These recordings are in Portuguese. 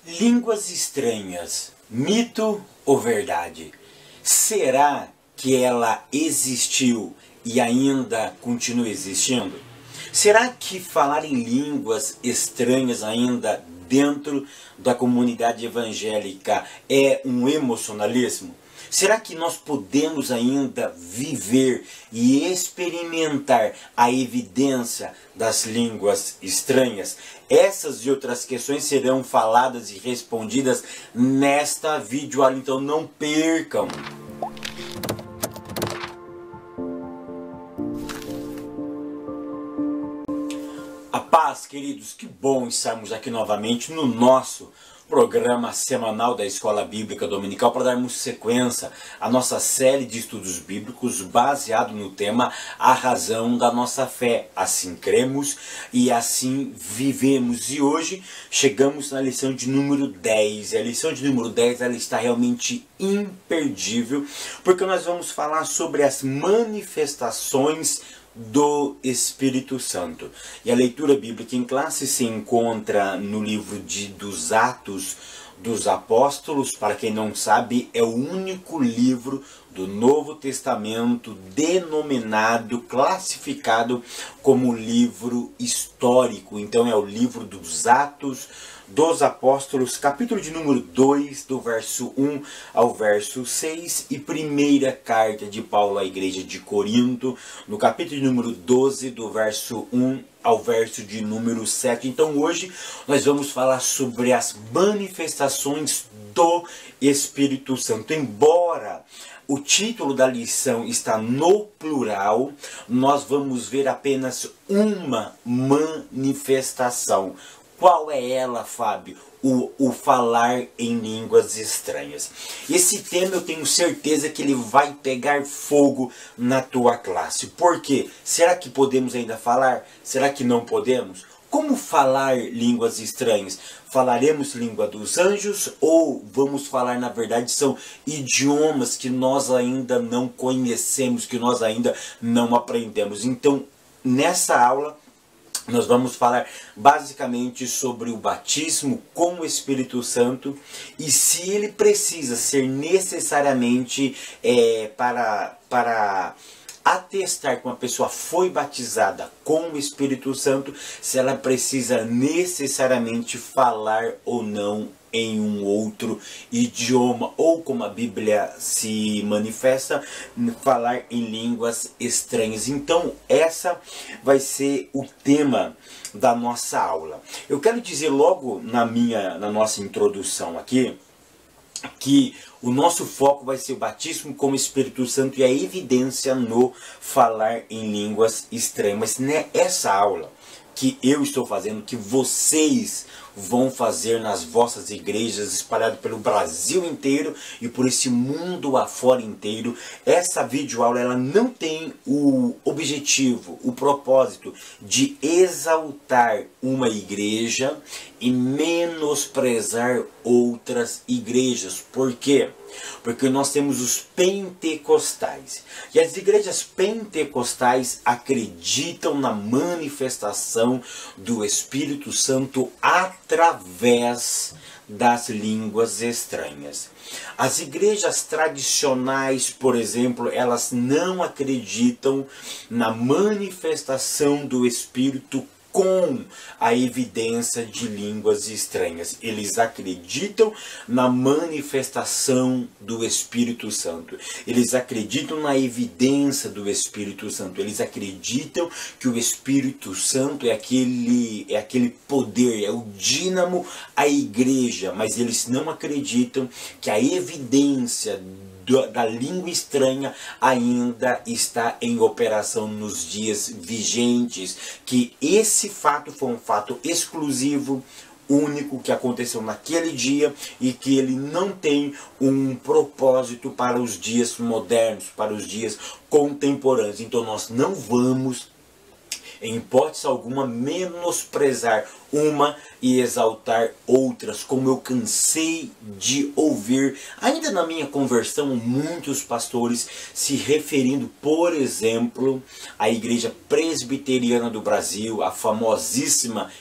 Línguas estranhas, mito ou verdade? Será que ela existiu e ainda continua existindo? Será que falar em línguas estranhas ainda dentro da comunidade evangélica é um emocionalismo? Será que nós podemos ainda viver e experimentar a evidência das línguas estranhas? Essas e outras questões serão faladas e respondidas nesta videoaula, então não percam! A paz, queridos, que bom estarmos aqui novamente no nosso programa semanal da Escola Bíblica Dominical para darmos sequência à nossa série de estudos bíblicos baseado no tema A Razão da Nossa Fé. Assim cremos e assim vivemos. E hoje chegamos na lição de número 10. E a lição de número 10 ela está realmente imperdível, porque nós vamos falar sobre as manifestações do Espírito Santo. E a leitura bíblica em classe se encontra no livro dos Atos dos Apóstolos. Para quem não sabe, é o único livro do Novo Testamento denominado, classificado como livro histórico. Então é o livro dos Atos dos Apóstolos, capítulo de número 2, do verso 1 ao verso 6, e primeira carta de Paulo à igreja de Corinto, no capítulo de número 12, do verso 1 ao verso de número 7. Então hoje nós vamos falar sobre as manifestações do Espírito Santo. Embora o título da lição está no plural, nós vamos ver apenas uma manifestação. Qual é ela, Fábio? O falar em línguas estranhas. Esse tema eu tenho certeza que ele vai pegar fogo na tua classe. Por quê? Será que podemos ainda falar? Será que não podemos? Como falar línguas estranhas? Falaremos língua dos anjos ou vamos falar, na verdade, são idiomas que nós ainda não conhecemos, que nós ainda não aprendemos? Então, nessa aula, nós vamos falar basicamente sobre o batismo com o Espírito Santo e se ele precisa ser necessariamente para atestar que uma pessoa foi batizada com o Espírito Santo, se ela precisa necessariamente falar ou não em um outro idioma, ou como a Bíblia se manifesta, falar em línguas estranhas. Então essa vai ser o tema da nossa aula. Eu quero dizer logo na nossa introdução aqui, que o nosso foco vai ser o batismo com o Espírito Santo e a evidência no falar em línguas estranhas. Mas não é essa aula que eu estou fazendo, que vocês vão fazer nas vossas igrejas espalhadas pelo Brasil inteiro e por esse mundo afora inteiro. Essa videoaula ela não tem o objetivo, o propósito de exaltar uma igreja e menosprezar outras igrejas. Por quê? Porque nós temos os pentecostais. E as igrejas pentecostais acreditam na manifestação do Espírito Santo através das línguas estranhas. As igrejas tradicionais, por exemplo, elas não acreditam na manifestação do Espírito com a evidência de línguas estranhas. Eles acreditam na manifestação do Espírito Santo. Eles acreditam na evidência do Espírito Santo. Eles acreditam que o Espírito Santo é aquele poder, é o dínamo à igreja, mas eles não acreditam que a evidência da língua estranha ainda está em operação nos dias vigentes, que esse fato foi um fato exclusivo, único, que aconteceu naquele dia e que ele não tem um propósito para os dias modernos, para os dias contemporâneos. Então nós não vamos, em hipótese alguma, menosprezar uma e exaltar outras, como eu cansei de ouvir, ainda na minha conversão, muitos pastores se referindo, por exemplo, à Igreja Presbiteriana do Brasil, a famosíssima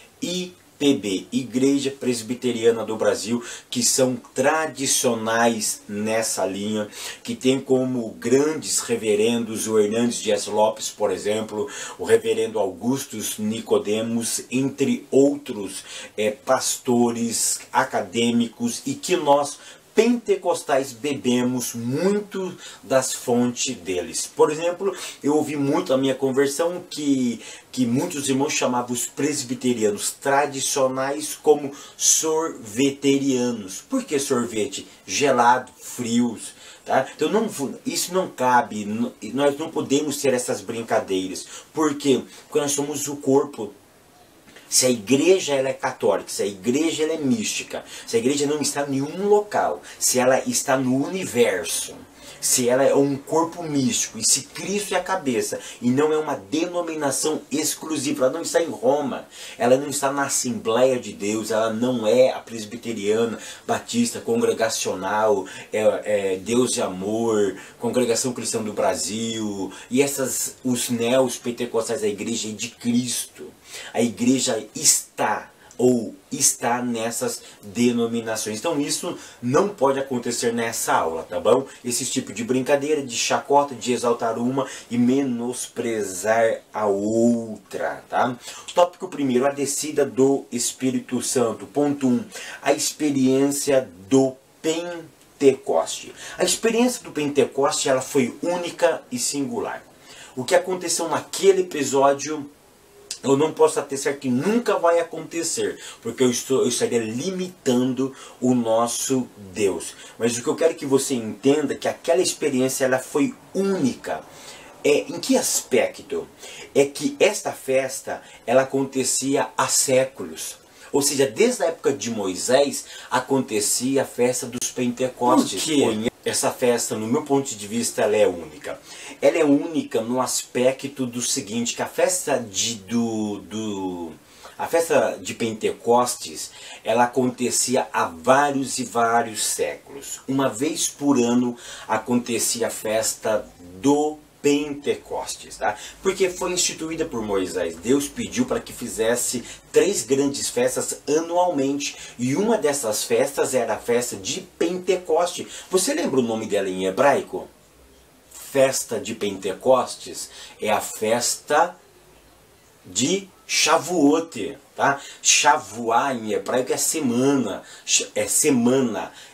IPB, Igreja Presbiteriana do Brasil, que são tradicionais nessa linha, que tem como grandes reverendos o Hernandes Dias Lopes, por exemplo, o reverendo Augustus Nicodemos, entre outros pastores acadêmicos, e que nós pentecostais bebemos muito das fontes deles. Por exemplo, eu ouvi muito na minha conversão que muitos irmãos chamavam os presbiterianos tradicionais como sorveterianos. Por que sorvete? Gelado, frios. Tá? Então isso não cabe, nós não podemos ter essas brincadeiras. Por quê? Porque nós somos o corpo. Se a igreja ela é católica, se a igreja ela é mística, se a igreja não está em nenhum local, se ela está no universo, se ela é um corpo místico, e se Cristo é a cabeça, e não é uma denominação exclusiva, ela não está em Roma, ela não está na Assembleia de Deus, ela não é a presbiteriana, batista, congregacional, Deus de Amor, Congregação Cristã do Brasil, e os neos pentecostais, a igreja é de Cristo. A igreja está nessas denominações. Então isso não pode acontecer nessa aula, tá bom? Esse tipo de brincadeira, de chacota, de exaltar uma e menosprezar a outra, tá? Tópico primeiro, a descida do Espírito Santo. Ponto 1, a experiência do Pentecoste. A experiência do Pentecoste, ela foi única e singular. O que aconteceu naquele episódio, eu não posso ter certeza que nunca vai acontecer, porque eu estaria limitando o nosso Deus. Mas o que eu quero que você entenda é que aquela experiência ela foi única. Em que aspecto? É que esta festa ela acontecia há séculos. Ou seja, desde a época de Moisés acontecia a festa dos Pentecostes. Por quê? Essa festa, no meu ponto de vista, ela é única. Ela é única no aspecto do seguinte, que a festa de Pentecostes, ela acontecia há vários e vários séculos. Uma vez por ano acontecia a festa do Pentecostes, tá? Porque foi instituída por Moisés. Deus pediu para que fizesse 3 grandes festas anualmente, e uma dessas festas era a festa de Pentecoste. Você lembra o nome dela em hebraico? Festa de Pentecostes é a festa de Shavuot, tá? Shavuá em hebraico é semana,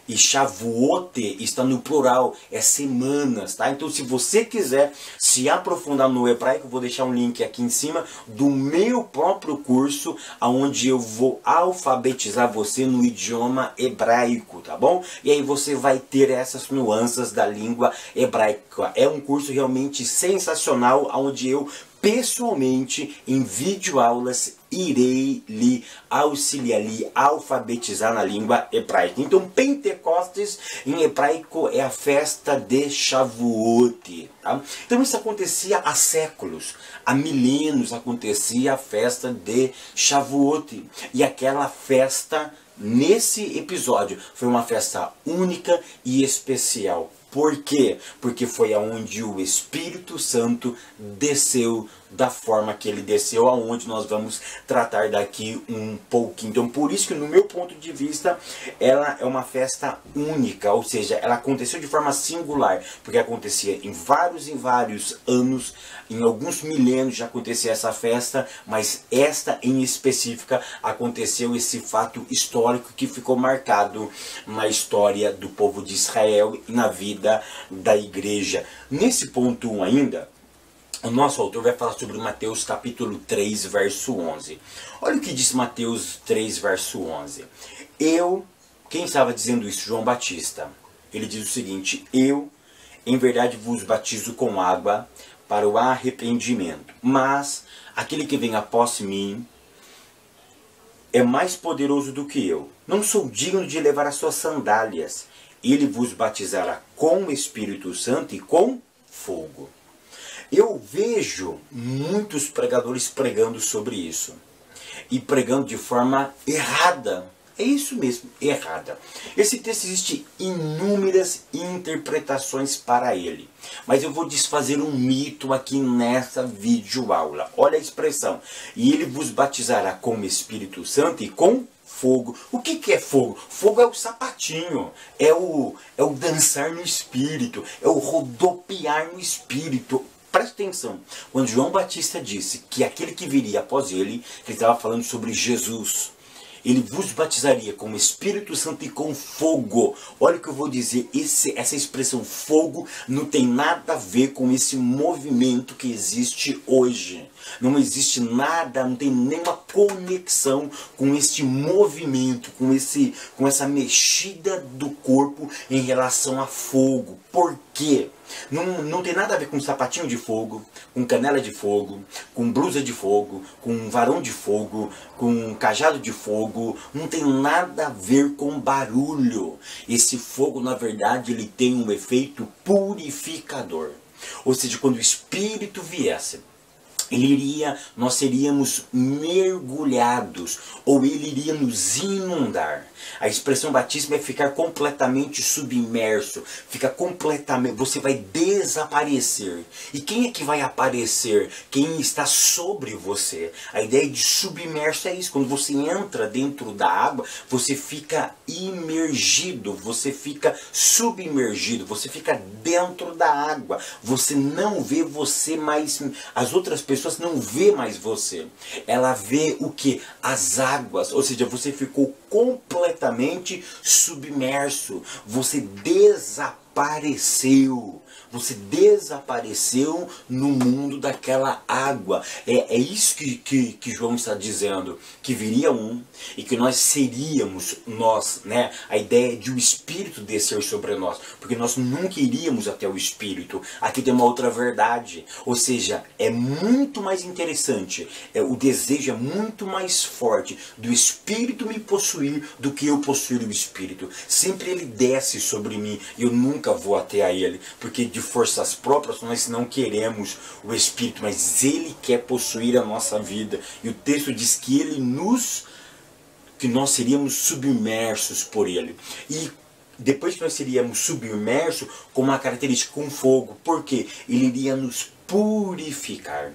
e Shavuot está no plural, é semanas, tá? Então se você quiser se aprofundar no hebraico, eu vou deixar um link aqui em cima do meu próprio curso, onde eu vou alfabetizar você no idioma hebraico, tá bom? E aí você vai ter essas nuances da língua hebraica. É um curso realmente sensacional, onde eu pessoalmente, em videoaulas, irei lhe auxiliar, lhe alfabetizar na língua hebraica. Então, Pentecostes em hebraico é a festa de Shavuot. Tá? Então, isso acontecia há séculos, há milênios acontecia a festa de Shavuot. E aquela festa, nesse episódio, foi uma festa única e especial. Por quê? Porque foi aonde o Espírito Santo desceu da forma que ele desceu, aonde nós vamos tratar daqui um pouquinho. Então, por isso que no meu ponto de vista, ela é uma festa única, ou seja, ela aconteceu de forma singular, porque acontecia em vários anos, em alguns milênios já acontecia essa festa, mas esta em específica aconteceu esse fato histórico que ficou marcado na história do povo de Israel e na vida da igreja. Nesse ponto 1 ainda, o nosso autor vai falar sobre Mateus capítulo 3, verso 11. Olha o que diz Mateus 3, verso 11. Quem estava dizendo isso? João Batista. Ele diz o seguinte: eu, em verdade, vos batizo com água para o arrependimento, mas aquele que vem após mim é mais poderoso do que eu. Não sou digno de levar as suas sandálias. Ele vos batizará com o Espírito Santo e com fogo. Eu vejo muitos pregadores pregando sobre isso, e pregando de forma errada, É isso mesmo, errada. Esse texto existe inúmeras interpretações para ele. Mas eu vou desfazer um mito aqui nessa videoaula. Olha a expressão. E ele vos batizará com o Espírito Santo e com fogo. O que é fogo? Fogo é o sapatinho, é o dançar no Espírito, é o rodopiar no Espírito. Preste atenção, quando João Batista disse que aquele que viria após ele estava falando sobre Jesus. Ele vos batizaria com o Espírito Santo e com fogo. Olha o que eu vou dizer, essa expressão fogo não tem nada a ver com esse movimento que existe hoje. Não existe nada, não tem nenhuma conexão com este movimento, com essa mexida do corpo em relação a fogo. Por quê? Não tem nada a ver com sapatinho de fogo, com canela de fogo, com blusa de fogo, com varão de fogo, com cajado de fogo. Não tem nada a ver com barulho. Esse fogo, na verdade, ele tem um efeito purificador. Ou seja, quando o Espírito viesse, nós seríamos mergulhados, ou ele iria nos inundar. A expressão batismo é ficar completamente submerso, você vai desaparecer. E quem é que vai aparecer? Quem está sobre você. A ideia de submerso é isso, quando você entra dentro da água, você fica imergido, você fica submergido, você fica dentro da água, você não vê você mais, as outras pessoas não vê mais você, ela vê o que? As águas, ou seja, você ficou completamente submerso, você desapareceu. Você desapareceu no mundo daquela água. É isso que João está dizendo. Que viria um e que nós seríamos nós, né? A ideia de o Espírito descer sobre nós. Porque nós nunca iríamos até o Espírito. Aqui tem uma outra verdade. Ou seja, é muito mais interessante. O desejo é muito mais forte do Espírito me possuir do que eu possuir o Espírito. Sempre ele desce sobre mim e eu nunca vou até a ele. Porque de forças próprias nós não queremos o Espírito, mas ele quer possuir a nossa vida. E o texto diz que nós seríamos submersos por ele. E depois que nós seríamos submersos, com uma característica, com fogo, porque ele iria nos purificar.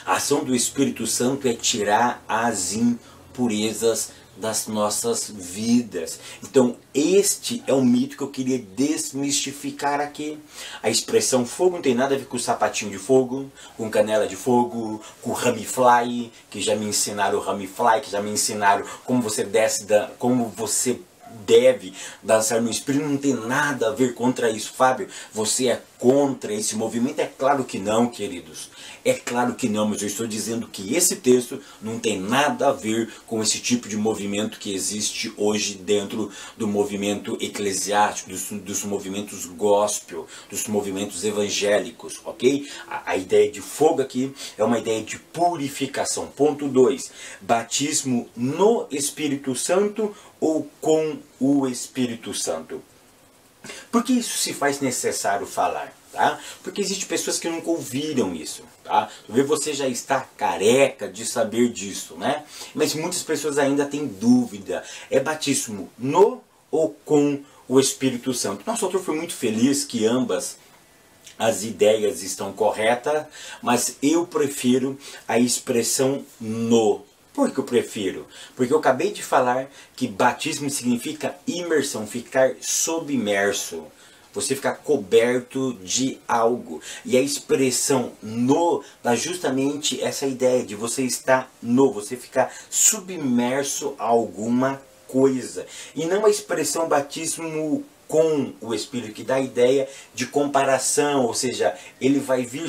A ação do Espírito Santo é tirar as impurezas das nossas vidas. Então este é o mito que eu queria desmistificar aqui. A expressão fogo não tem nada a ver com o sapatinho de fogo, com canela de fogo, com Ramifly, que já me ensinaram o Ramifly, que já me ensinaram como você como você deve dançar no Espírito. Não tem nada a ver contra isso, Fábio. Você é contra esse movimento? É claro que não, queridos. É claro que não, mas eu estou dizendo que esse texto não tem nada a ver com esse tipo de movimento que existe hoje dentro do movimento eclesiástico, dos movimentos gospel, dos movimentos evangélicos, ok? A ideia de fogo aqui é uma ideia de purificação. Ponto 2. Batismo no Espírito Santo ou com o Espírito Santo. Por que isso se faz necessário falar? Tá? Porque existem pessoas que nunca ouviram isso. Tá? Talvez você já está careca de saber disso, né? Mas muitas pessoas ainda têm dúvida. É batismo no ou com o Espírito Santo? Nosso autor foi muito feliz que ambas as ideias estão corretas, mas eu prefiro a expressão no. Por que eu prefiro? Porque eu acabei de falar que batismo significa imersão, ficar submerso. Você ficar coberto de algo. E a expressão no dá justamente essa ideia de você estar você ficar submerso a alguma coisa. E não a expressão batismo com o Espírito, que dá a ideia de comparação, ou seja, ele vai vir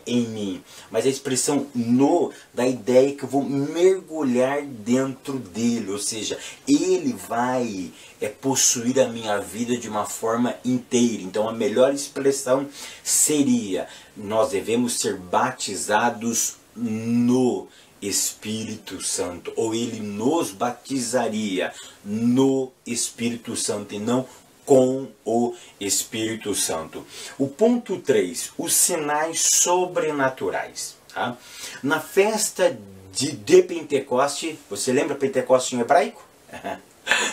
em mim. Mas a expressão no dá a ideia que eu vou mergulhar dentro dele, ou seja, ele vai possuir a minha vida de uma forma inteira. Então a melhor expressão seria: nós devemos ser batizados no Espírito Santo, ou ele nos batizaria no Espírito Santo e não com o Espírito Santo. O ponto 3, os sinais sobrenaturais. Tá? Na festa de Pentecoste, você lembra Pentecoste em hebraico?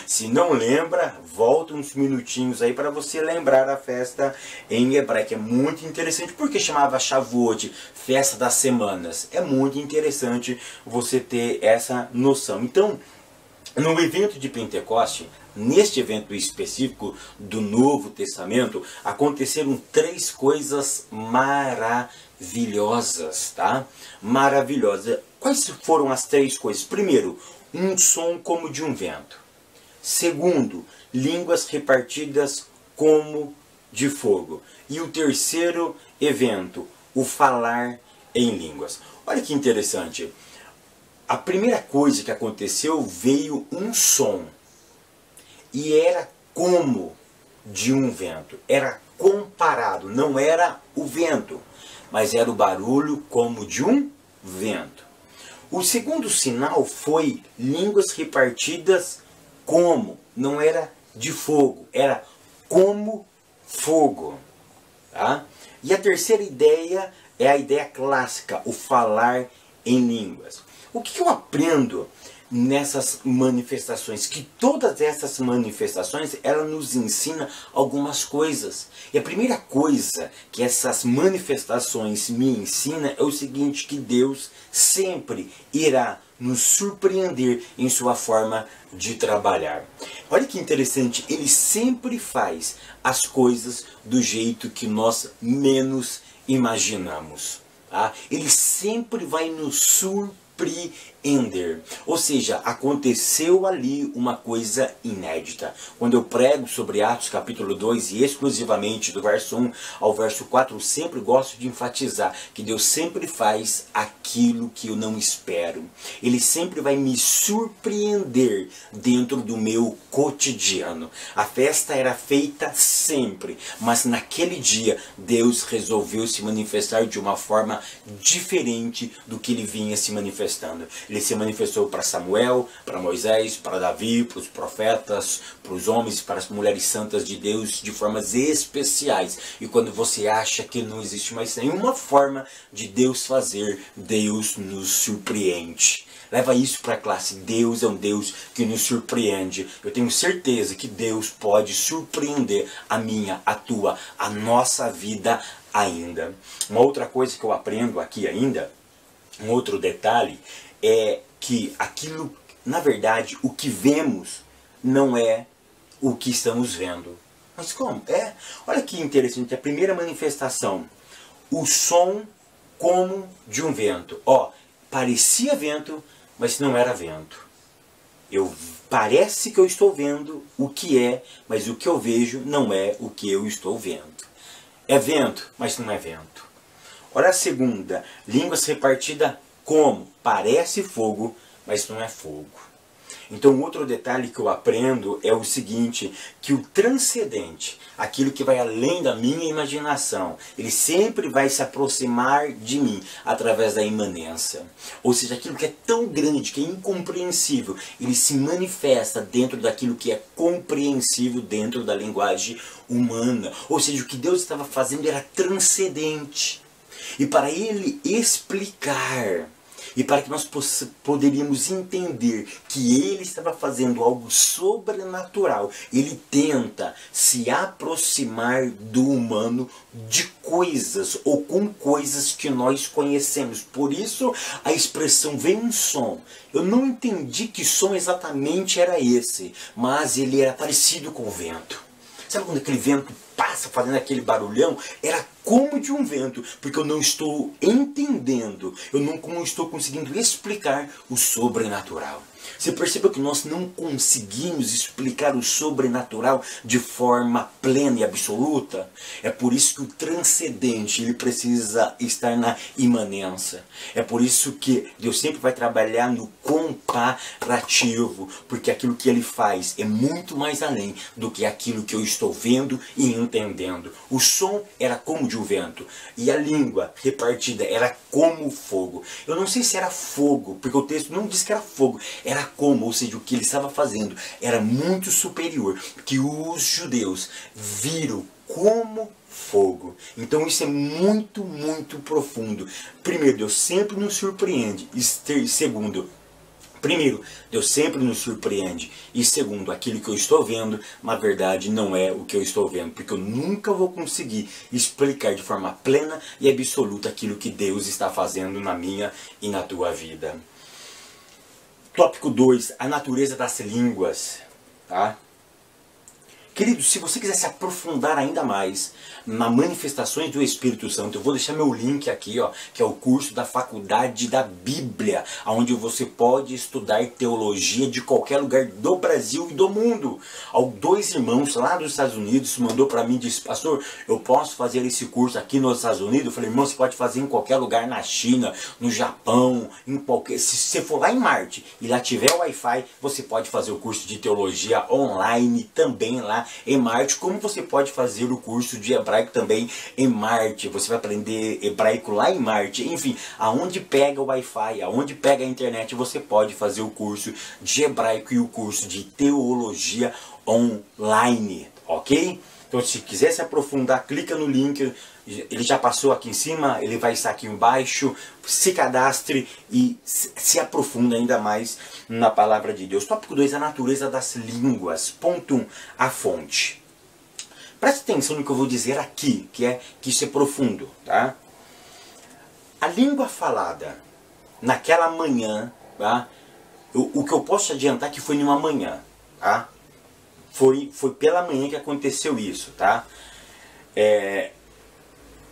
Se não lembra, volta uns minutinhos aí para você lembrar a festa em hebraico. É muito interessante. Porque chamava Shavuot, festa das semanas? É muito interessante você ter essa noção. Então, no evento de Pentecoste, neste evento específico do Novo Testamento, aconteceram 3 coisas maravilhosas, tá? Maravilhosas. Quais foram as 3 coisas? Primeiro, um som como de um vento. Segundo, línguas repartidas como de fogo. E o terceiro evento, o falar em línguas. Olha que interessante. A primeira coisa que aconteceu, veio um som. E era como de um vento. Era comparado, não era o vento, mas era o barulho como de um vento. O segundo sinal foi línguas repartidas como, não era de fogo, era como fogo. Tá? E a terceira ideia é a ideia clássica, o falar em línguas. O que eu aprendo nessas manifestações? Que todas essas manifestações, ela nos ensina algumas coisas. E a primeira coisa que essas manifestações me ensinam é o seguinte, que Deus sempre irá nos surpreender em sua forma de trabalhar. Olha que interessante, Ele sempre faz as coisas do jeito que nós menos imaginamos. Tá? Ele sempre vai nos surpreender. Ou seja, aconteceu ali uma coisa inédita. Quando eu prego sobre Atos capítulo 2 e exclusivamente do verso 1 ao verso 4, eu sempre gosto de enfatizar que Deus sempre faz aquilo que eu não espero. Ele sempre vai me surpreender dentro do meu cotidiano. A festa era feita sempre, mas naquele dia Deus resolveu se manifestar de uma forma diferente do que Ele vinha se manifestando. Ele se manifestou para Samuel, para Moisés, para Davi, para os profetas, para os homens, para as mulheres santas de Deus de formas especiais. E quando você acha que não existe mais nenhuma forma de Deus fazer, Deus nos surpreende. Leva isso para a classe. Deus é um Deus que nos surpreende. Eu tenho certeza que Deus pode surpreender a minha, a tua, a nossa vida ainda. Uma outra coisa que eu aprendo aqui ainda, um outro detalhe, é que aquilo, na verdade, o que vemos não é o que estamos vendo. Mas como? Olha que interessante, a primeira manifestação, o som como de um vento. Parecia vento, mas não era vento. Parece que eu estou vendo o que é, mas o que eu vejo não é o que eu estou vendo. É vento, mas não é vento. Olha a segunda, línguas repartidas como? Parece fogo, mas não é fogo. Então, outro detalhe que eu aprendo é o seguinte, que o transcendente, aquilo que vai além da minha imaginação, ele sempre vai se aproximar de mim através da imanência. Ou seja, aquilo que é tão grande, que é incompreensível, ele se manifesta dentro daquilo que é compreensível dentro da linguagem humana. Ou seja, o que Deus estava fazendo era transcendente. E para Ele explicar, e para que nós poderíamos entender que Ele estava fazendo algo sobrenatural, Ele tenta se aproximar do humano de coisas ou com coisas que nós conhecemos. Por isso a expressão vem um som. Eu não entendi que som exatamente era esse, mas ele era parecido com o vento. Sabe quando aquele vento passa fazendo aquele barulhão? Era como de um vento, porque eu não estou entendendo, eu não estou conseguindo explicar o sobrenatural. Você percebeu que nós não conseguimos explicar o sobrenatural de forma plena e absoluta? É por isso que o transcendente, ele precisa estar na imanência. É por isso que Deus sempre vai trabalhar no comparativo, porque aquilo que Ele faz é muito mais além do que aquilo que eu estou vendo e entendendo. O som era como de um vento, e a língua repartida era como fogo. Eu não sei se era fogo, porque o texto não diz que era fogo, era como, ou seja, o que ele estava fazendo era muito superior, que os judeus viram como fogo. Então isso é muito, muito profundo. Primeiro, Deus sempre nos surpreende. E segundo, Primeiro, Deus sempre nos surpreende. E segundo, aquilo que eu estou vendo, na verdade, não é o que eu estou vendo. Porque eu nunca vou conseguir explicar de forma plena e absoluta aquilo que Deus está fazendo na minha e na tua vida. Tópico 2, a natureza das línguas. Tá? Querido, se você quiser se aprofundar ainda mais nas manifestações do Espírito Santo, eu vou deixar meu link aqui, ó, que é o curso da Faculdade da Bíblia, onde você pode estudar teologia de qualquer lugar do Brasil e do mundo. Dois irmãos lá dos Estados Unidos mandou para mim e disse: pastor, eu posso fazer esse curso aqui nos Estados Unidos? Eu falei: irmão, você pode fazer em qualquer lugar, na China, no Japão, em qualquer... Se você for lá em Marte e lá tiver Wi-Fi, você pode fazer o curso de teologia online também lá em Marte, como você pode fazer o curso de hebraico também em Marte. Você vai aprender hebraico lá em Marte. Enfim, aonde pega o Wi-Fi, aonde pega a internet, você pode fazer o curso de hebraico e o curso de teologia online, ok? Então, se quiser se aprofundar, clica no link. Ele já passou aqui em cima, ele vai estar aqui embaixo. Se cadastre e se aprofunda ainda mais na palavra de Deus. Tópico 2, a natureza das línguas. Ponto 1, a fonte. Preste atenção no que eu vou dizer aqui, que isso é profundo, tá? A língua falada naquela manhã, tá? O que eu posso te adiantar é que foi numa manhã, tá? Foi pela manhã que aconteceu isso, tá?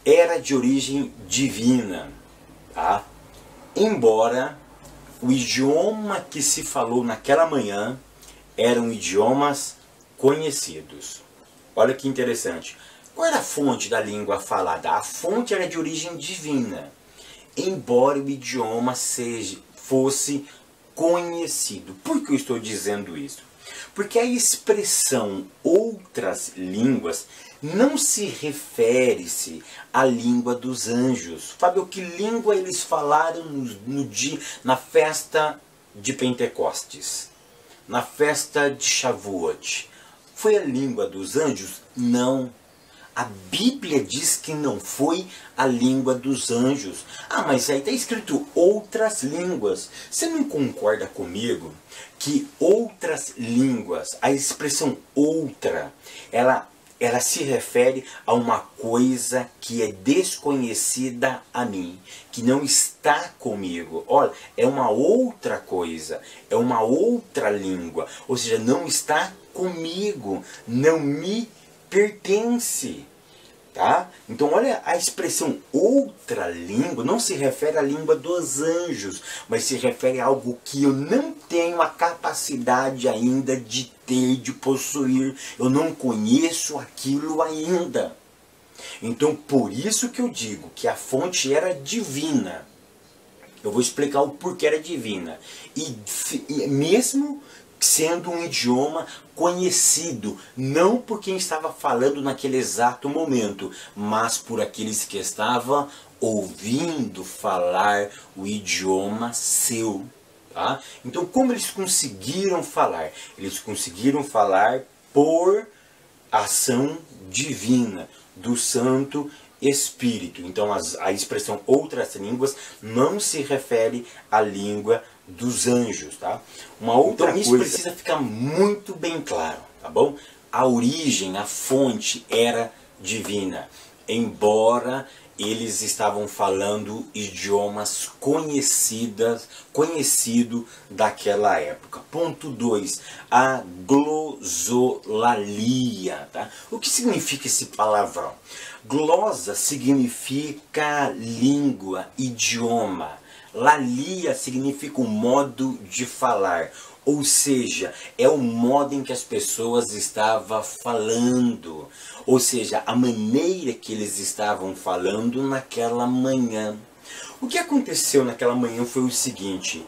Era de origem divina, tá? Embora o idioma que se falou naquela manhã eram idiomas conhecidos. Olha que interessante. Qual era a fonte da língua falada? A fonte era de origem divina, embora o idioma fosse conhecido. Por que eu estou dizendo isso? Porque a expressão outras línguas não se refere-se à língua dos anjos. Fábio, que língua eles falaram na festa de Pentecostes? Na festa de Shavuot? Foi a língua dos anjos? Não. A Bíblia diz que não foi a língua dos anjos. Ah, mas aí está escrito outras línguas. Você não concorda comigo que outras línguas, a expressão outra, ela se refere a uma coisa que é desconhecida a mim, que não está comigo. Olha, é uma outra coisa, é uma outra língua, ou seja, não está comigo, não me pertence. Tá? Então olha, a expressão outra língua não se refere à língua dos anjos, mas se refere a algo que eu não tenho a capacidade ainda de ter, de possuir. Eu não conheço aquilo ainda. Então por isso que eu digo que a fonte era divina. Eu vou explicar o porquê era divina. E mesmo sendo um idioma conhecido, não por quem estava falando naquele exato momento, mas por aqueles que estavam ouvindo falar o idioma seu. Tá? Então, como eles conseguiram falar? Eles conseguiram falar por ação divina do Santo Espírito. Então, a expressão outras línguas não se refere à língua dos anjos, tá? Uma outra coisa, isso precisa ficar muito bem claro, tá bom? A origem, a fonte era divina, embora eles estavam falando idiomas conhecido daquela época. Ponto 2, a glosolalia, tá? O que significa esse palavrão? Glosa significa língua, idioma. Lalia significa o modo de falar, ou seja, é o modo em que as pessoas estavam falando, ou seja, a maneira que eles estavam falando naquela manhã. O que aconteceu naquela manhã foi o seguinte: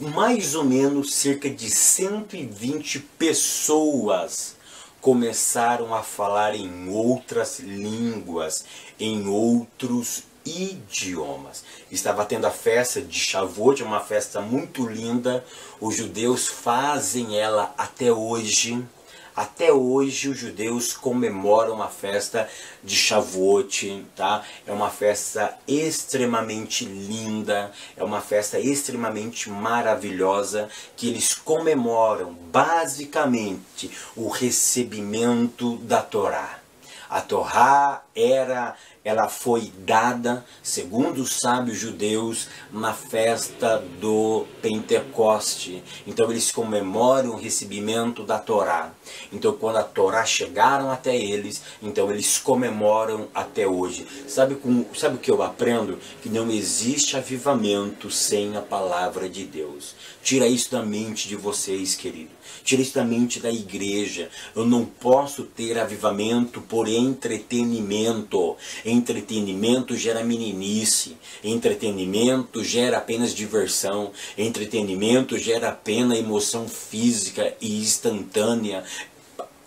mais ou menos cerca de 120 pessoas começaram a falar em outras línguas, em outros idiomas. Estava tendo a festa de Shavuot, uma festa muito linda. Os judeus fazem ela até hoje. Até hoje os judeus comemoram a festa de Shavuot, tá? É uma festa extremamente linda, é uma festa extremamente maravilhosa, que eles comemoram basicamente o recebimento da Torá. A Torá ela foi dada, segundo os sábios judeus, na festa do Pentecoste. Então eles comemoram o recebimento da Torá. Então quando a Torá chegaram até eles, então eles comemoram até hoje. Sabe o que eu aprendo? Que não existe avivamento sem a palavra de Deus. Tira isso da mente de vocês, querido. Tira isso da mente da igreja. Eu não posso ter avivamento por entretenimento. Entretenimento gera meninice. Entretenimento gera apenas diversão. Entretenimento gera apenas emoção física e instantânea.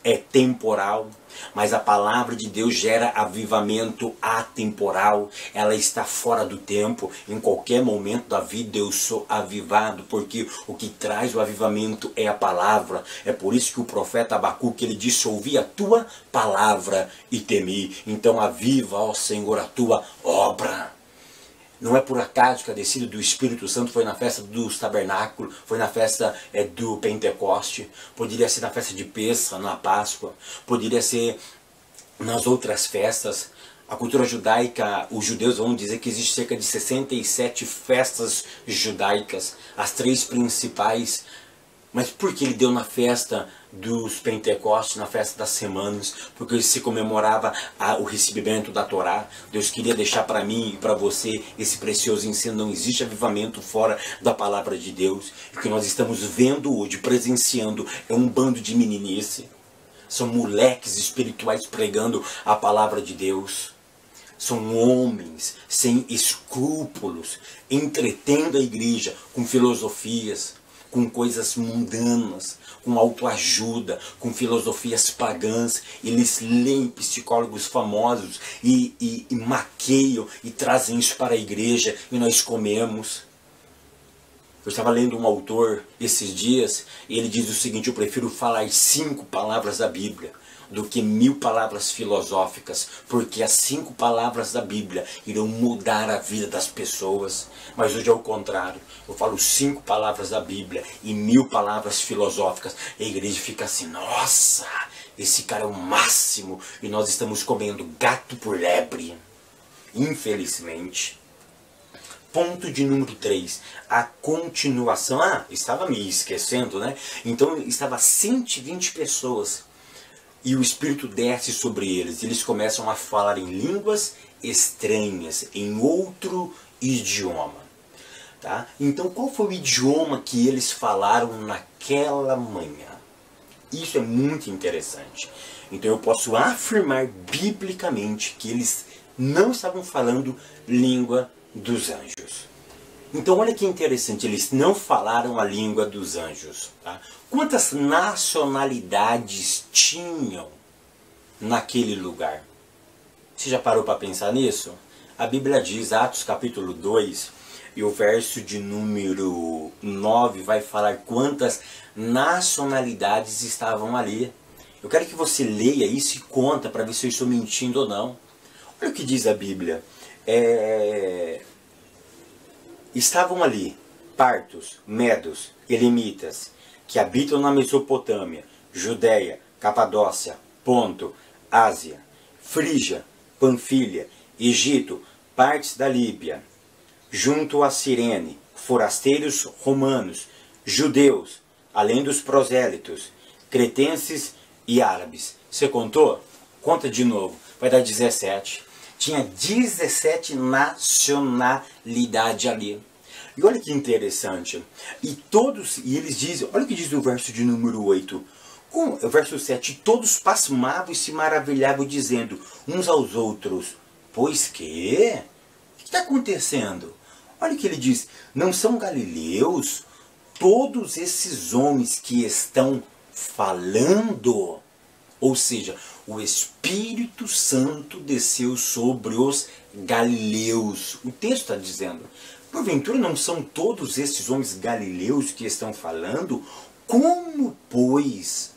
É temporal. Mas a palavra de Deus gera avivamento atemporal. Ela está fora do tempo. Em qualquer momento da vida eu sou avivado, porque o que traz o avivamento é a palavra. É por isso que o profeta Abacuque, ele disse: ouvi a tua palavra e temi. Então aviva, ó Senhor, a tua obra. Não é por acaso que a descida do Espírito Santo foi na festa dos tabernáculos, foi na festa do Pentecoste, poderia ser na festa de Pêssah, na Páscoa, poderia ser nas outras festas. A cultura judaica, os judeus vão dizer que existe cerca de 67 festas judaicas, as 3 principais. Mas por que ele deu na festa dos Pentecostes, na festa das semanas? Porque se comemorava o recebimento da Torá. Deus queria deixar para mim e para você esse precioso ensino. Não existe avivamento fora da palavra de Deus. E o que nós estamos vendo hoje, presenciando, é um bando de meninice. São moleques espirituais pregando a palavra de Deus. São homens sem escrúpulos, entretendo a igreja com filosofias, com coisas mundanas, com autoajuda, com filosofias pagãs. Eles leem psicólogos famosos e maqueiam e trazem isso para a igreja e nós comemos. Eu estava lendo um autor esses dias e ele diz o seguinte: eu prefiro falar 5 palavras da Bíblia do que 1000 palavras filosóficas, porque as 5 palavras da Bíblia irão mudar a vida das pessoas. Mas hoje é o contrário. Eu falo 5 palavras da Bíblia e 1000 palavras filosóficas. E a igreja fica assim: nossa, esse cara é o máximo. E nós estamos comendo gato por lebre. Infelizmente. Ponto de número 3. A continuação. Estava me esquecendo, né? Então estava 120 pessoas. E o Espírito desce sobre eles. Eles começam a falar em línguas estranhas, em outro idioma. Tá? Então qual foi o idioma que eles falaram naquela manhã? Isso é muito interessante. Então eu posso afirmar biblicamente que eles não estavam falando língua dos anjos. Então olha que interessante, eles não falaram a língua dos anjos. Tá? Quantas nacionalidades tinham naquele lugar? Você já parou para pensar nisso? A Bíblia diz, Atos capítulo 2, e o verso de número 9 vai falar quantas nacionalidades estavam ali. Eu quero que você leia isso e conta para ver se eu estou mentindo ou não. Olha o que diz a Bíblia. Estavam ali partos, medos, elamitas, que habitam na Mesopotâmia, Judéia, Capadócia, Ponto, Ásia, Frígia, Panfilha, Egito, partes da Líbia, junto a Cirene, forasteiros romanos, judeus, além dos prosélitos, cretenses e árabes. Você contou? Conta de novo, vai dar 17. Tinha 17 nacionalidades ali. E olha que interessante. E eles dizem, olha o que diz o verso de número 8. O verso 7, todos pasmavam e se maravilhavam, dizendo uns aos outros: pois que? O que está acontecendo? Olha o que ele diz: não são galileus todos esses homens que estão falando? Ou seja, o Espírito Santo desceu sobre os galileus. O texto está dizendo: porventura não são todos esses homens galileus que estão falando? Como, pois,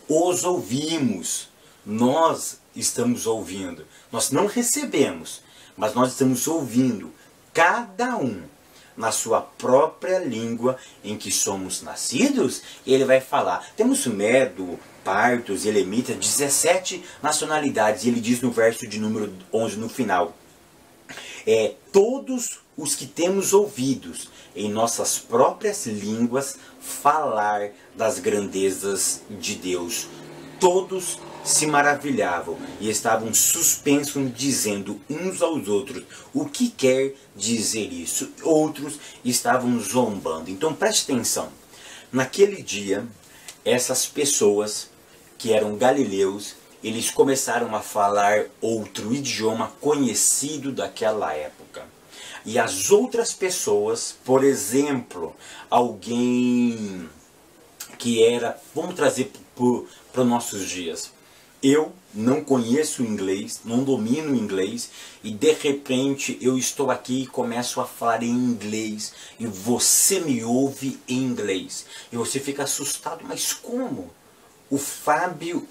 os ouvimos. Nós estamos ouvindo. Nós não recebemos, mas nós estamos ouvindo. Cada um na sua própria língua em que somos nascidos. Ele vai falar. Temos Medo, Partos, Elemitas, 17 nacionalidades. E ele diz no verso de número 11 no final. Todos os que temos ouvidos em nossas próprias línguas falar das grandezas de Deus. Todos se maravilhavam e estavam suspensos, dizendo uns aos outros: o que quer dizer isso? Outros estavam zombando. Então preste atenção. Naquele dia, essas pessoas que eram galileus, eles começaram a falar outro idioma conhecido daquela época. E as outras pessoas, por exemplo, alguém que era, vamos trazer para os nossos dias. Eu não conheço inglês, não domino inglês, e de repente eu estou aqui e começo a falar em inglês, e você me ouve em inglês. E você fica assustado, mas como? O Fábio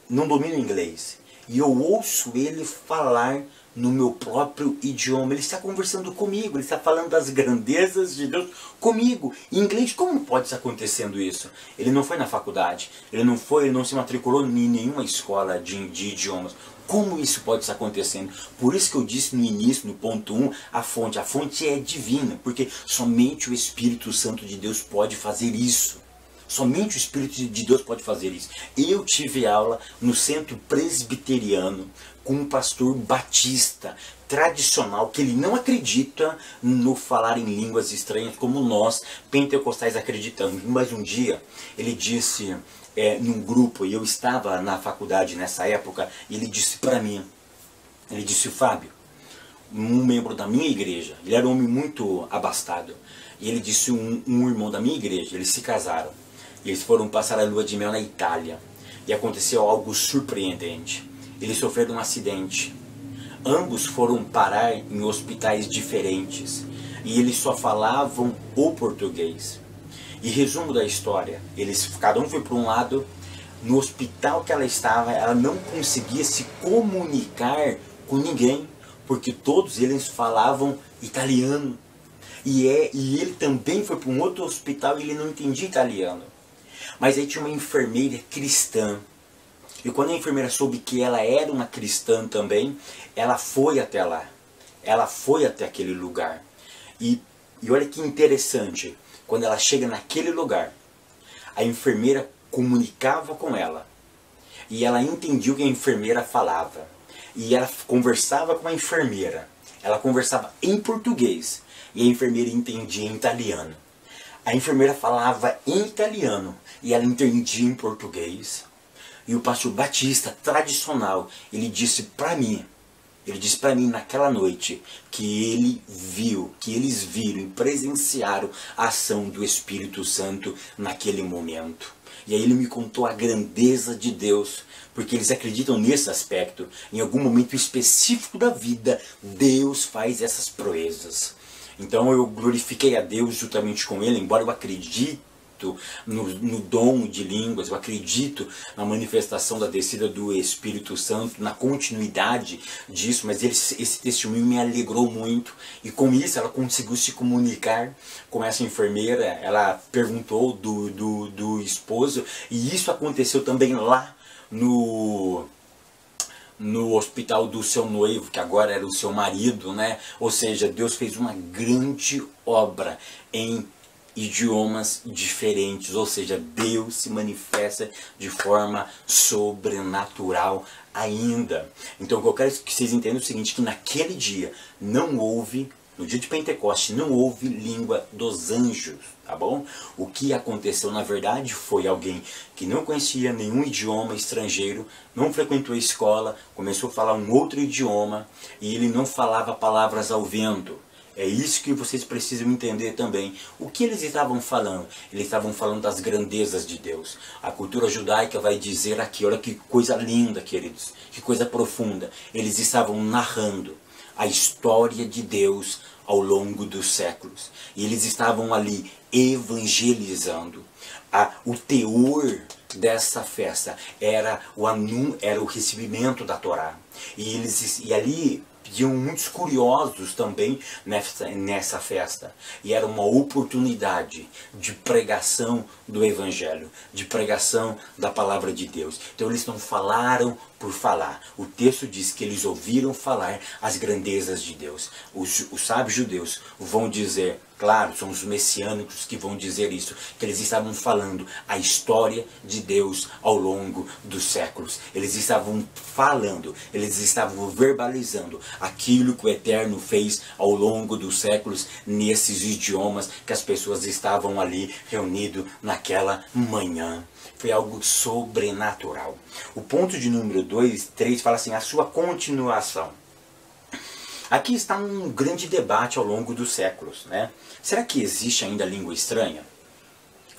não domina inglês, e eu ouço ele falar no meu próprio idioma. Ele está conversando comigo, ele está falando das grandezas de Deus comigo. Em inglês, como pode estar acontecendo isso? Ele não foi na faculdade, ele não se matriculou em nenhuma escola de idiomas. Como isso pode estar acontecendo? Por isso que eu disse no início, no ponto 1, a fonte é divina, porque somente o Espírito Santo de Deus pode fazer isso. Somente o Espírito de Deus pode fazer isso. Eu tive aula no centro presbiteriano com um pastor batista tradicional, que ele não acredita no falar em línguas estranhas como nós pentecostais acreditamos. Mas um dia ele disse num grupo, e eu estava na faculdade nessa época, e ele disse para mim, ele disse: Fábio, um membro da minha igreja, ele era um homem muito abastado, e ele disse: um irmão da minha igreja, eles se casaram. E eles foram passar a lua de mel na Itália. E aconteceu algo surpreendente. Eles sofreram um acidente. Ambos foram parar em hospitais diferentes. E eles só falavam o português. E resumo da história. Cada um foi para um lado. No hospital que ela estava, ela não conseguia se comunicar com ninguém. Porque todos eles falavam italiano. E ele também foi para um outro hospital e ele não entendia italiano. Mas aí tinha uma enfermeira cristã. E quando a enfermeira soube que ela era uma cristã também, ela foi até lá. Ela foi até aquele lugar. E olha que interessante. Quando ela chega naquele lugar, a enfermeira comunicava com ela. E ela entendia o que a enfermeira falava. E ela conversava com a enfermeira. Ela conversava em português. E a enfermeira entendia em italiano. A enfermeira falava em italiano e ela entendia em português. E o pastor batista tradicional, ele disse para mim naquela noite que eles viram e presenciaram a ação do Espírito Santo naquele momento. E aí ele me contou a grandeza de Deus, porque eles acreditam nesse aspecto. Em algum momento específico da vida, Deus faz essas proezas. Então eu glorifiquei a Deus juntamente com ele, embora eu acredite no dom de línguas, eu acredito na manifestação da descida do Espírito Santo, na continuidade disso, mas esse testemunho me alegrou muito, e com isso ela conseguiu se comunicar com essa enfermeira. Ela perguntou do esposo, e isso aconteceu também lá no hospital do seu noivo, que agora era o seu marido, né? Ou seja, Deus fez uma grande obra em idiomas diferentes, ou seja, Deus se manifesta de forma sobrenatural ainda. Então o que eu quero que vocês entendam é o seguinte, que naquele dia não houve, no dia de Pentecostes, não houve língua dos anjos, tá bom? O que aconteceu na verdade foi alguém que não conhecia nenhum idioma estrangeiro, não frequentou a escola, começou a falar um outro idioma e ele não falava palavras ao vento. É isso que vocês precisam entender também. O que eles estavam falando? Eles estavam falando das grandezas de Deus. A cultura judaica vai dizer aqui, olha que coisa linda, queridos, que coisa profunda. Eles estavam narrando a história de Deus ao longo dos séculos. E eles estavam ali evangelizando. O teor dessa festa era o recebimento da Torá. E ali pediam muitos curiosos também nessa festa. E era uma oportunidade de pregação do Evangelho, de pregação da palavra de Deus. Então eles não falaram por falar. O texto diz que eles ouviram falar as grandezas de Deus. Os sábios judeus vão dizer, claro, são os messiânicos que vão dizer isso, que eles estavam falando a história de Deus ao longo dos séculos. Eles estavam falando, eles estavam verbalizando aquilo que o Eterno fez ao longo dos séculos nesses idiomas que as pessoas estavam ali reunidas naquela manhã. Foi algo sobrenatural. O ponto de número 2, 3 fala assim, a sua continuação. Aqui está um grande debate ao longo dos séculos, né? Será que existe ainda língua estranha?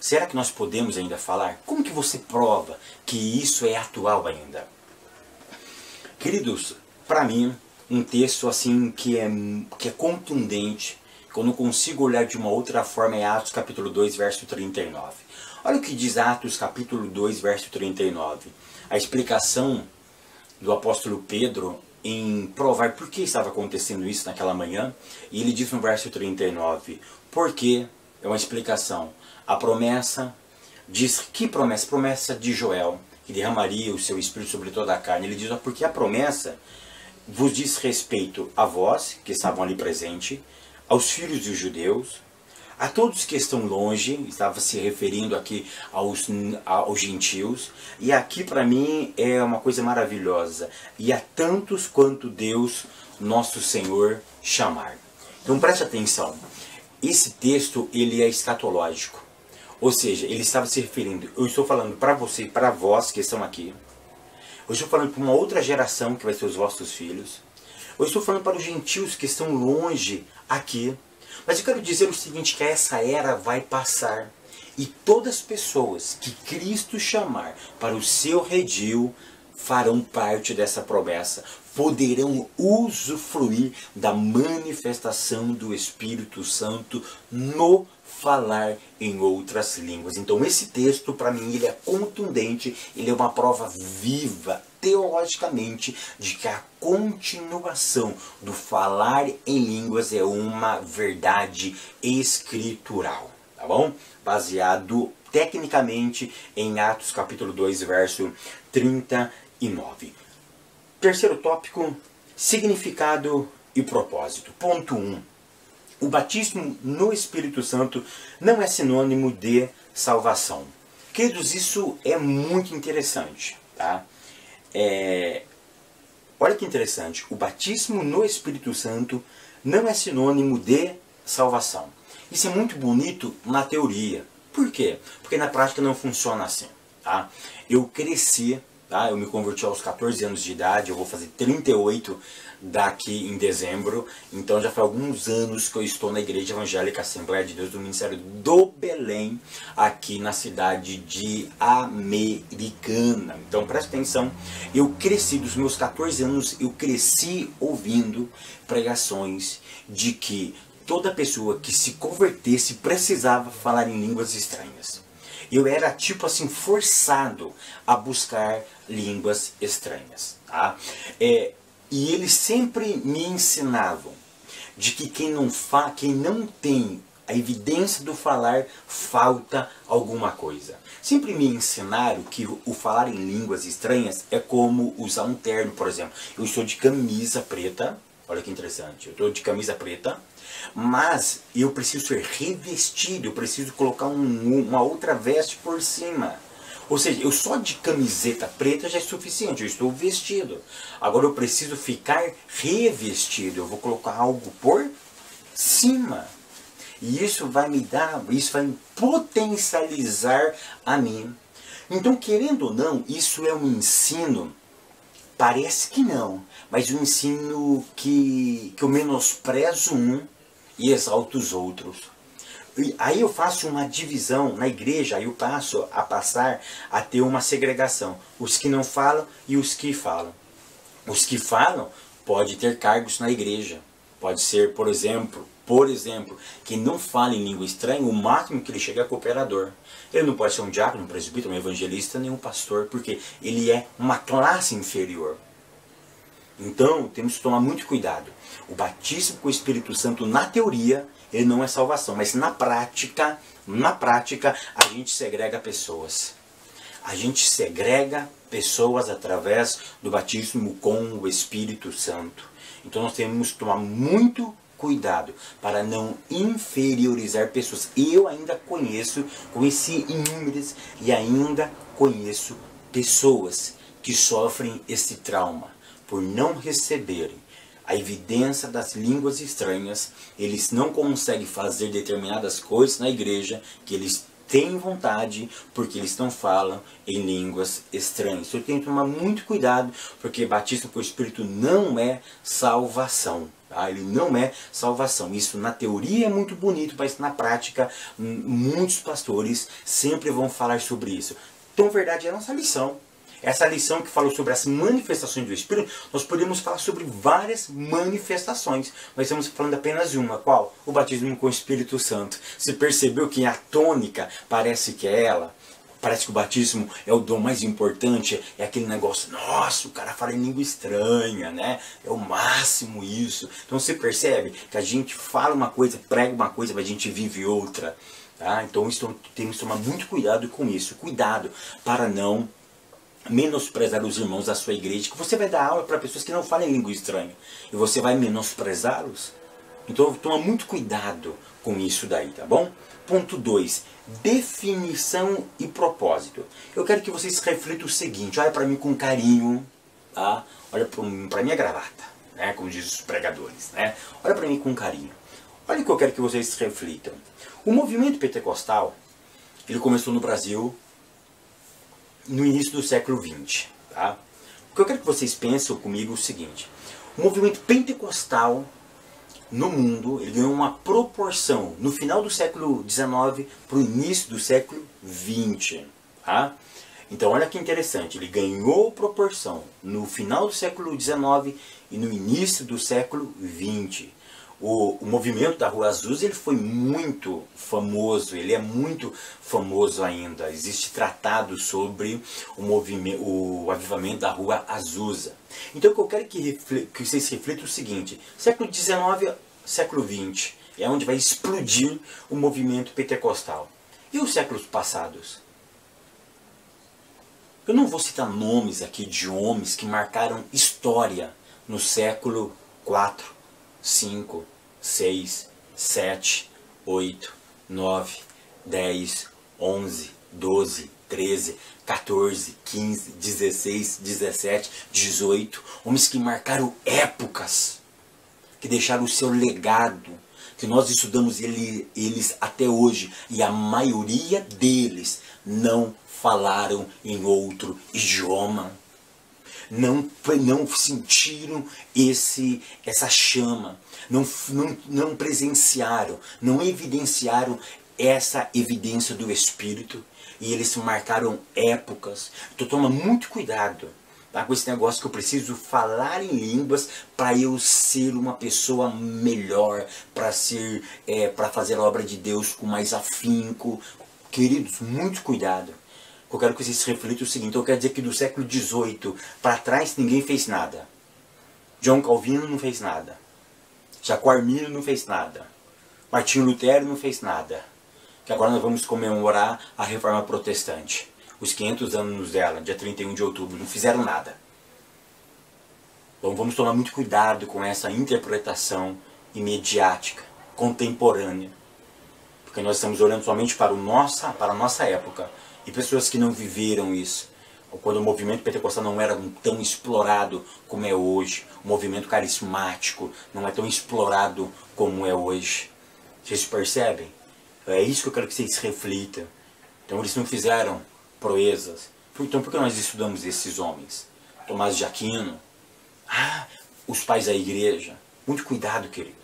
Será que nós podemos ainda falar? Como que você prova que isso é atual ainda? Queridos, para mim, um texto assim que é contundente, que eu não consigo olhar de uma outra forma, é Atos capítulo 2, verso 39. Olha o que diz Atos capítulo 2, verso 39. A explicação do apóstolo Pedro em provar por que estava acontecendo isso naquela manhã. E ele diz no verso 39, porque, é uma explicação, a promessa, diz que promessa? Promessa de Joel, que derramaria o seu espírito sobre toda a carne. Ele diz, porque a promessa vos diz respeito a vós, que estavam ali presentes, aos filhos dos judeus, a todos que estão longe, estava se referindo aqui aos gentios, e aqui para mim é uma coisa maravilhosa, e a tantos quanto Deus, nosso Senhor, chamar. Então preste atenção, esse texto ele é escatológico, ou seja, ele estava se referindo, eu estou falando para você e para vós que estão aqui, eu estou falando para uma outra geração que vai ser os vossos filhos, eu estou falando para os gentios que estão longe aqui. Mas eu quero dizer o seguinte, que essa era vai passar. E todas as pessoas que Cristo chamar para o seu redil farão parte dessa promessa. Poderão usufruir da manifestação do Espírito Santo no falar em outras línguas. Então esse texto, para mim, ele é contundente, ele é uma prova viva, teologicamente, de que a continuação do falar em línguas é uma verdade escritural, tá bom? Baseado tecnicamente em Atos capítulo 2, verso 39. Terceiro tópico, significado e propósito. Ponto 1. O batismo no Espírito Santo não é sinônimo de salvação. Queridos, isso é muito interessante, tá? Olha que interessante, o batismo no Espírito Santo não é sinônimo de salvação. Isso é muito bonito na teoria. Por quê? Porque na prática não funciona assim, tá? Eu cresci, tá? Eu me converti aos 14 anos de idade, eu vou fazer 38 daqui em dezembro, então já faz alguns anos que eu estou na Igreja Evangélica Assembleia de Deus do Ministério do Belém, aqui na cidade de Americana. Então presta atenção, eu cresci, dos meus 14 anos, eu cresci ouvindo pregações de que toda pessoa que se convertesse precisava falar em línguas estranhas. Eu era tipo assim forçado a buscar línguas estranhas, tá? E eles sempre me ensinavam de que quem não tem a evidência do falar, falta alguma coisa. Sempre me ensinaram que o falar em línguas estranhas é como usar um terno, por exemplo. Eu estou de camisa preta, olha que interessante, eu estou de camisa preta, mas eu preciso ser revestido, eu preciso colocar uma outra veste por cima. Ou seja, eu só de camiseta preta já é suficiente, eu estou vestido. Agora eu preciso ficar revestido, eu vou colocar algo por cima. E isso vai me potencializar a mim. Então, querendo ou não, isso é um ensino, parece que não, mas um ensino que eu menosprezo um e exalto os outros. Aí eu faço uma divisão na igreja, aí eu passo a passar a ter uma segregação. Os que não falam e os que falam. Os que falam podem ter cargos na igreja. Pode ser, por exemplo, Por exemplo, quem não fala em língua estranha, o máximo que ele chega é cooperador. Ele não pode ser um diácono, um presbítero, um evangelista, nem um pastor, porque ele é uma classe inferior. Então, temos que tomar muito cuidado. O batismo com o Espírito Santo, na teoria, ele não é salvação, mas na prática, a gente segrega pessoas. A gente segrega pessoas através do batismo com o Espírito Santo. Então nós temos que tomar muito cuidado para não inferiorizar pessoas. Eu ainda conheci inúmeras e ainda conheço pessoas que sofrem esse trauma por não receberem a evidência das línguas estranhas. Eles não conseguem fazer determinadas coisas na igreja que eles têm vontade, porque eles não falam em línguas estranhas. Eu tenho que tomar muito cuidado, porque batismo com o Espírito não é salvação. Tá? Ele não é salvação. Isso na teoria é muito bonito, mas na prática muitos pastores sempre vão falar sobre isso. Então, verdade, é a nossa lição. Essa lição que falou sobre as manifestações do Espírito, nós podemos falar sobre várias manifestações. Nós estamos falando apenas de uma. Qual? O batismo com o Espírito Santo. Você percebeu que a tônica parece que é ela? Parece que o batismo é o dom mais importante. É aquele negócio, nossa, o cara fala em língua estranha, né? É o máximo isso. Então você percebe que a gente fala uma coisa, prega uma coisa, mas a gente vive outra. Tá? Então temos que tomar muito cuidado com isso. Cuidado para não menosprezar os irmãos da sua igreja, que você vai dar aula para pessoas que não falam em língua estranha, e você vai menosprezá-los. Então toma muito cuidado com isso daí, tá bom? Ponto 2, definição e propósito. Eu quero que vocês reflitam o seguinte, olha para mim com carinho, tá? Olha para minha gravata, né? Como dizem os pregadores, né? Olha para mim com carinho. Olha o que eu quero que vocês reflitam. O movimento pentecostal, ele começou no Brasil no início do século XX. Tá? O que eu quero que vocês pensem comigo é o seguinte. O movimento pentecostal no mundo ele ganhou uma proporção no final do século XIX para o início do século XX. Tá? Então olha que interessante. Ele ganhou proporção no final do século XIX e no início do século XX. O movimento da Rua Azusa ele foi muito famoso, ele é muito famoso ainda. Existe tratado sobre o avivamento da Rua Azusa. Então o que eu quero que vocês reflitam é o seguinte: século XIX, século XX é onde vai explodir o movimento pentecostal. E os séculos passados? Eu não vou citar nomes aqui de homens que marcaram história no século IV, 5, 6, 7, 8, 9, 10, 11, 12, 13, 14, 15, 16, 17, 18. Homens que marcaram épocas, que deixaram o seu legado, que nós estudamos eles até hoje. E a maioria deles não falaram em outro idioma. Não sentiram essa chama, não presenciaram, não evidenciaram essa evidência do Espírito, e eles marcaram épocas. Então toma muito cuidado, tá, com esse negócio que eu preciso falar em línguas para eu ser uma pessoa melhor, para fazer a obra de Deus com mais afinco. Queridos, muito cuidado. Eu quero que vocês reflitam o seguinte: eu quero dizer que do século XVIII para trás ninguém fez nada. João Calvino não fez nada. Jacó Arminio não fez nada. Martinho Lutero não fez nada. Que agora nós vamos comemorar a Reforma Protestante. Os 500 anos dela, dia 31 de outubro, não fizeram nada. Então vamos tomar muito cuidado com essa interpretação imediática, contemporânea. Porque nós estamos olhando somente para a nossa época. E pessoas que não viveram isso, quando o movimento pentecostal não era tão explorado como é hoje, o movimento carismático não é tão explorado como é hoje. Vocês percebem? É isso que eu quero que vocês reflitam. Então eles não fizeram proezas. Então por que nós estudamos esses homens? Tomás de Aquino, os pais da igreja. Muito cuidado, querido,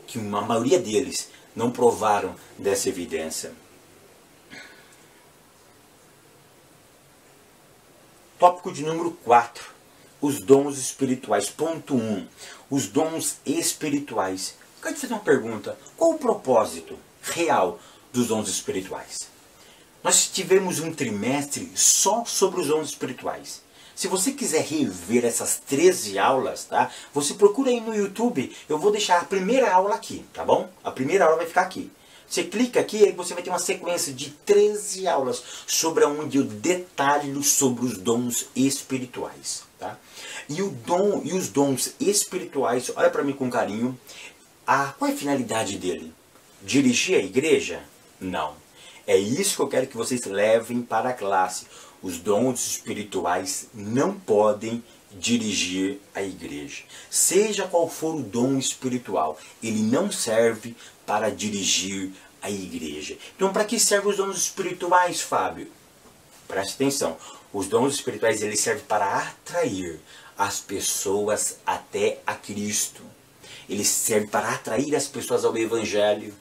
que a maioria deles não provaram dessa evidência. Tópico de número 4. Os dons espirituais. Ponto 1. Os dons espirituais. quero te fazer uma pergunta. Qual o propósito real dos dons espirituais? Nós tivemos um trimestre só sobre os dons espirituais. Se você quiser rever essas 13 aulas, tá? Você procura aí no YouTube, eu vou deixar a primeira aula aqui, tá bom? A primeira aula vai ficar aqui. Você clica aqui e você vai ter uma sequência de 13 aulas sobre onde eu detalho sobre os dons espirituais, tá? E os dons espirituais, olha para mim com carinho, qual é a finalidade dele? Dirigir a igreja? Não. É isso que eu quero que vocês levem para a classe. Os dons espirituais não podem dirigir a igreja. Seja qual for o dom espiritual, ele não serve para dirigir a igreja. Então, para que servem os dons espirituais, Fábio? Preste atenção. Os dons espirituais eles servem para atrair as pessoas até a Cristo. Eles servem para atrair as pessoas ao Evangelho.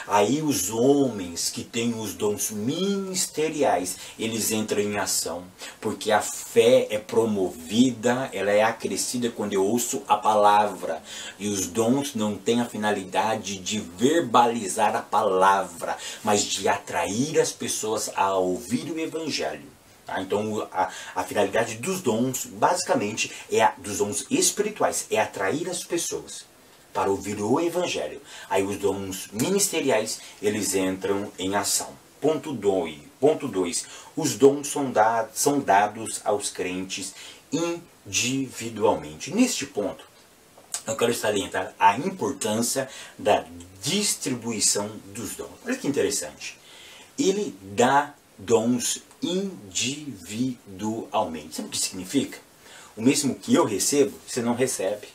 Aí os homens que têm os dons ministeriais, eles entram em ação. Porque a fé é promovida, ela é acrescida quando eu ouço a palavra. E os dons não têm a finalidade de verbalizar a palavra, mas de atrair as pessoas a ouvir o Evangelho. Tá? Então a finalidade dos dons, basicamente, dos dons espirituais, é atrair as pessoas para ouvir o Evangelho. Aí os dons ministeriais, eles entram em ação. Ponto 2. Os dons são dados aos crentes individualmente. Neste ponto, eu quero salientar a importância da distribuição dos dons. Olha que interessante. Ele dá dons individualmente. Sabe o que significa? O mesmo que eu recebo, você não recebe.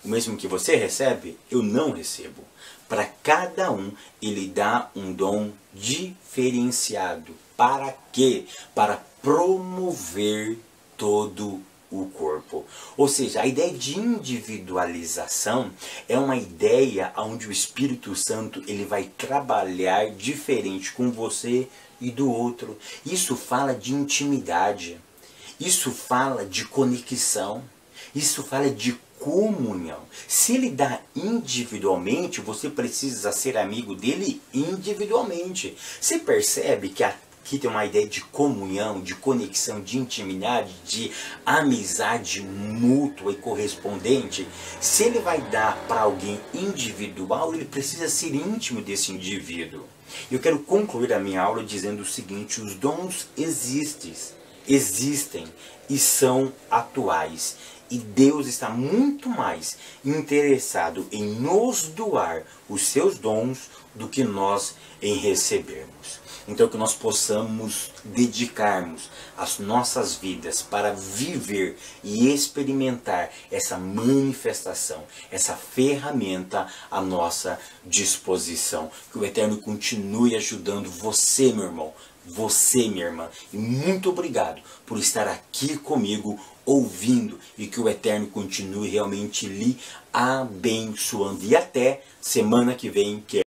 O mesmo que você recebe, eu não recebo. Para cada um, ele dá um dom diferenciado. Para quê? Para promover todo o corpo. Ou seja, a ideia de individualização é uma ideia onde o Espírito Santo ele vai trabalhar diferente com você e do outro. Isso fala de intimidade. Isso fala de conexão. Isso fala de comunhão. Se ele dá individualmente, você precisa ser amigo dele individualmente. Você percebe que aqui tem uma ideia de comunhão, de conexão, de intimidade, de amizade mútua e correspondente? Se ele vai dar para alguém individual, ele precisa ser íntimo desse indivíduo. Eu quero concluir a minha aula dizendo o seguinte: os dons existem e são atuais. E Deus está muito mais interessado em nos doar os seus dons do que nós em recebermos. Então que nós possamos dedicarmos as nossas vidas para viver e experimentar essa manifestação, essa ferramenta à nossa disposição. Que o Eterno continue ajudando você, meu irmão, você, minha irmã. E muito obrigado por estar aqui comigo, ouvindo, e que o Eterno continue realmente lhe abençoando. E até semana que vem, que